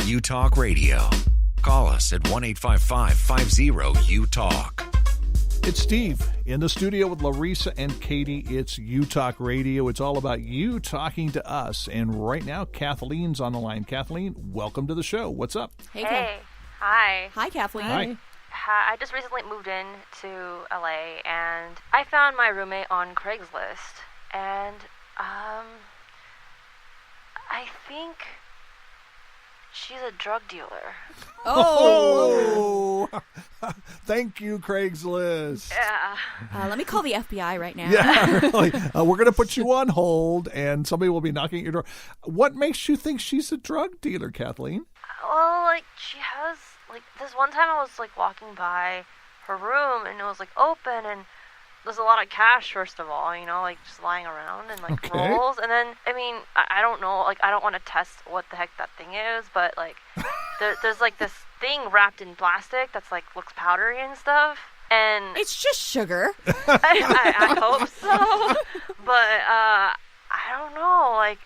U-Talk Radio. Call us at 1-855-50-U-TALK. It's Steve in the studio with Larissa and Katie. It's U-Talk Radio. It's all about you talking to us. And right now, Kathleen's on the line. Kathleen, welcome to the show. What's up? Hey. Hi. Hi, Kathleen. Hi. I just recently moved in to LA, and I found my roommate on Craigslist, and I think she's a drug dealer. Oh! Thank you, Craigslist. Yeah. Let me call the FBI right now. Yeah, really. We're going to put you on hold, and somebody will be knocking at your door. What makes you think she's a drug dealer, Kathleen? Well, she has, this one time I was, walking by her room, and it was, open, and there's a lot of cash, first of all, just lying around, and, rolls. And then, I don't know, I don't want to test what the heck that thing is, but, there's, this thing wrapped in plastic that's, looks powdery and stuff, and... It's just sugar. I hope so, but, I don't know, I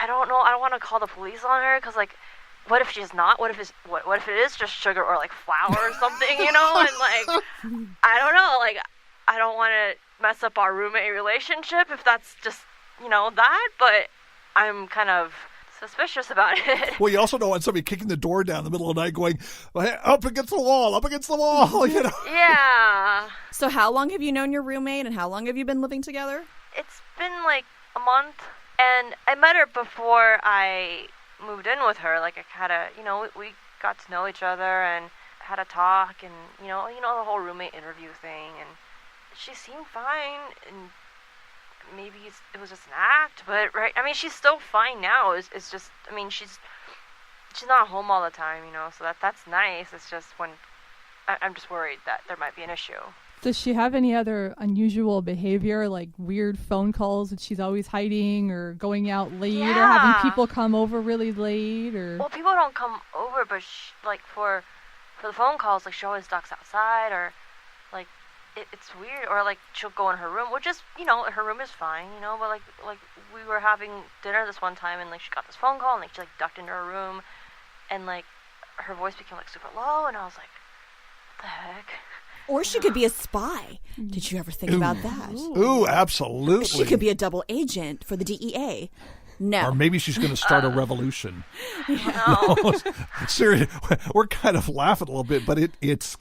don't know, I don't want to call the police on her, because, what if she's not? What if it is just sugar or, flour or something, And, I don't know, I don't want to mess up our roommate relationship if that's just, that, but I'm kind of suspicious about it. Well, you also don't want somebody kicking the door down in the middle of the night going, hey, up against the wall, Yeah. So how long have you known your roommate, and how long have you been living together? It's been, a month, and I met her before I moved in with her. I kind of, we got to know each other and had a talk, and, the whole roommate interview thing, and she seemed fine, and maybe it was just an act, but she's still fine now. It's just, she's not home all the time, so that's nice. It's just when I'm just worried that there might be an issue. Does she have any other unusual behavior, like weird phone calls that she's always hiding, or going out late, or having people come over really late, or? Well, people don't come over, but for the phone calls, she always ducks outside, or it's weird, or she'll go in her room, which is, her room is fine, but we were having dinner this one time, and she got this phone call, and she ducked into her room, and her voice became super low, and I was like, what the heck? Or she could be a spy. Did you ever think about that? Ooh, absolutely. She could be a double agent for the DEA. No. Or maybe she's going to start a revolution. No. No, seriously, we're kind of laughing a little bit, but it's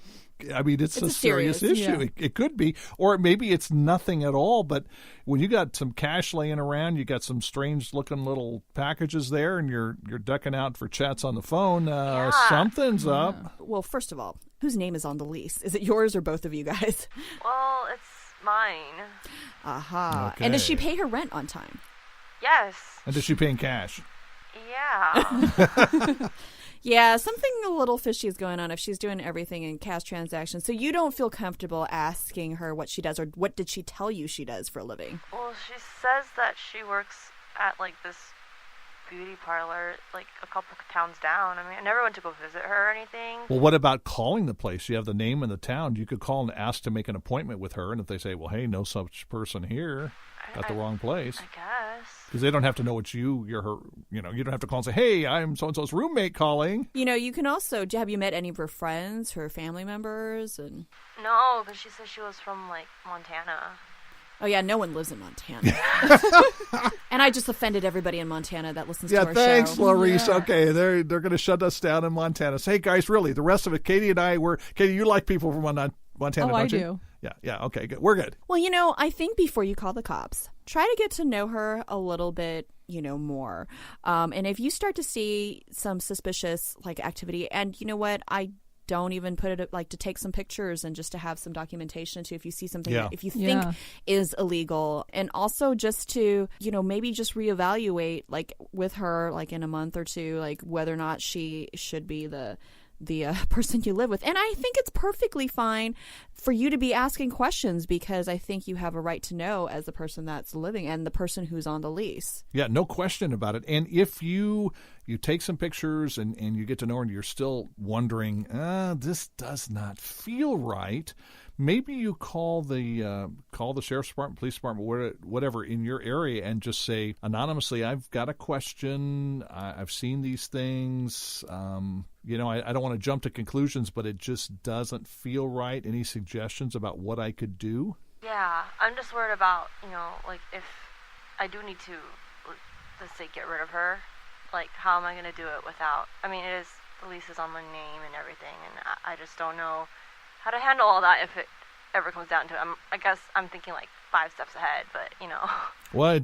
a serious issue. Yeah. It could be, or maybe it's nothing at all. But when you got some cash laying around, you got some strange-looking little packages there, and you're ducking out for chats on the phone. Something's up. Well, first of all, whose name is on the lease? Is it yours or both of you guys? Well, it's mine. Aha. Okay. And does she pay her rent on time? Yes. And is she paying cash? Yeah. Yeah, something a little fishy is going on if she's doing everything in cash transactions. So you don't feel comfortable asking her what she does, or what did she tell you she does for a living? Well, she says that she works at this beauty parlor a couple towns down. I never went to go visit her or anything. Well, what about calling the place? You have the name and the town. You could call and ask to make an appointment with her, and if they say, well, hey, no such person here, got the wrong place. I guess. Because they don't have to know it's you're her, you don't have to call and say, hey, I'm so-and-so's roommate calling. You can also, have you met any of her friends, her family members? And No, because she said she was from, Montana. Oh, yeah, no one lives in Montana. And I just offended everybody in Montana that listens to our thanks, show. Larissa. Yeah. Okay, they're going to shut us down in Montana. So, hey, guys, really, the rest of it, Katie and I, Katie, you like people from Montana, don't I you? do. Yeah, okay, good. We're good. Well, I think before you call the cops, try to get to know her a little bit, more. And if you start to see some suspicious, activity, and you know what, I don't even put it to take some pictures and just to have some documentation too if you see something that if you think is illegal, and also just to maybe just reevaluate with her in a month or two whether or not she should be the person you live with. And I think it's perfectly fine for you to be asking questions, because I think you have a right to know as the person that's living and the person who's on the lease. Yeah, no question about it. And if you you take some pictures and you get to know her and you're still wondering, this does not feel right, maybe you call the sheriff's department, police department, whatever in your area and just say anonymously, I've got a question. I've seen these things. I don't want to jump to conclusions, but it just doesn't feel right. Any suggestions about what I could do? Yeah, I'm just worried about, like if I do need to, let's say, get rid of her, like how am I going to do it without, the lease is on my name and everything, and I just don't know how to handle all that if it ever comes down to it. I guess I'm thinking like 5 steps ahead, but Well,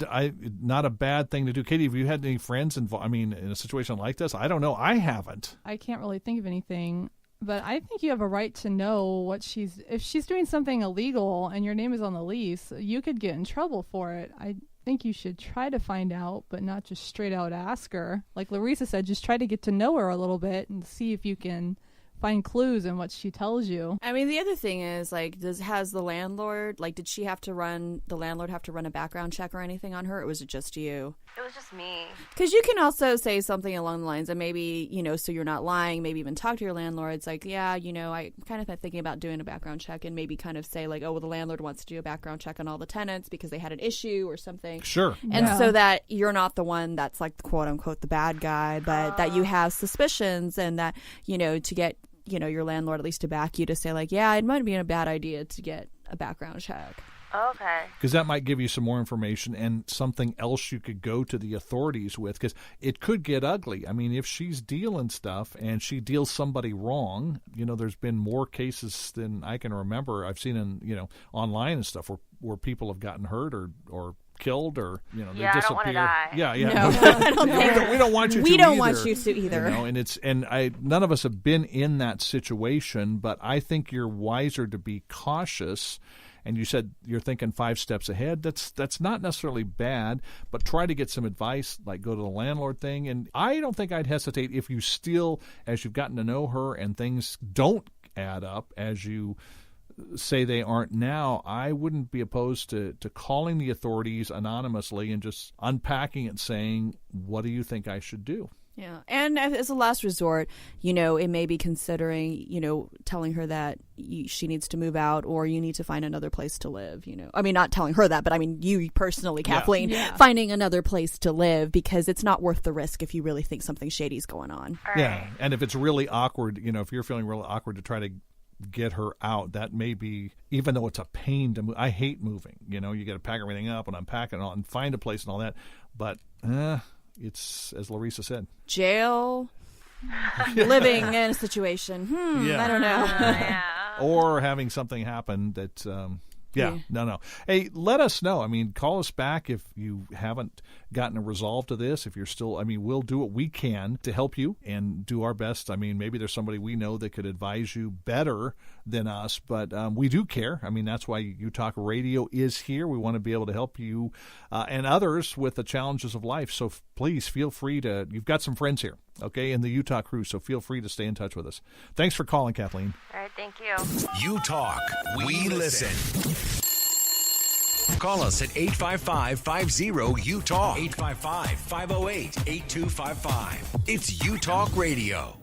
not a bad thing to do. Katie, have you had any friends involved? In a situation like this? I don't know. I haven't. I can't really think of anything, but I think you have a right to know if she's doing something illegal and your name is on the lease, you could get in trouble for it. I think you should try to find out, but not just straight out ask her. Like Larissa said, just try to get to know her a little bit and see if you can find clues in what she tells you. The other thing is, like, did the landlord have to run a background check or anything on her, or was it just you? It was just me. Because you can also say something along the lines of maybe, so you're not lying, maybe even talk to your landlord. It's like, yeah, I'm kind of thinking about doing a background check, and maybe kind of say like, oh, well, the landlord wants to do a background check on all the tenants because they had an issue or something. Sure. And so that you're not the one that's like, quote unquote, the bad guy, but that you have suspicions and that, to get your landlord at least to back you to say like, yeah, it might be a bad idea to get a background check. Okay. Because that might give you some more information and something else you could go to the authorities with, because it could get ugly. If she's dealing stuff and she deals somebody wrong, there's been more cases than I can remember. I've seen in, online and stuff where people have gotten hurt or killed or they disappear. I don't want to die. Yeah. No, I don't think we don't want you. We to don't either, want you to either. And none of us have been in that situation, but I think you're wiser to be cautious. And you said you're thinking 5 steps ahead. That's not necessarily bad, but try to get some advice, like go to the landlord thing. And I don't think I'd hesitate if you still, as you've gotten to know her and things don't add up as you say they aren't now, I wouldn't be opposed to calling the authorities anonymously and just unpacking it, saying, what do you think I should do? Yeah. And as a last resort, it may be considering, telling her that she needs to move out or you need to find another place to live, not telling her that, but you personally, Kathleen, finding another place to live, because it's not worth the risk if you really think something shady's going on. All right. Yeah. And if it's really awkward, if you're feeling really awkward to try to get her out, that may be, even though it's a pain to move. I hate moving. You got to pack everything up and unpack it and all and find a place and all that. But it's, as Larissa said, jail, living in a situation. I don't know. Yeah. Or having something happen that, no. Hey, let us know. Call us back if you haven't gotten a resolve to this. If you're still, we'll do what we can to help you and do our best. Maybe there's somebody we know that could advise you better than us, but we do care. That's why You Talk Radio is here. We want to be able to help you and others with the challenges of life. So please feel free to, you've got some friends here, okay, in the Utah crew, so feel free to stay in touch with us. Thanks for calling, Kathleen. All right, thank you. You Talk, we listen. Call us at 855-50-YOU-TALK. 855-508-8255. It's You Talk Radio.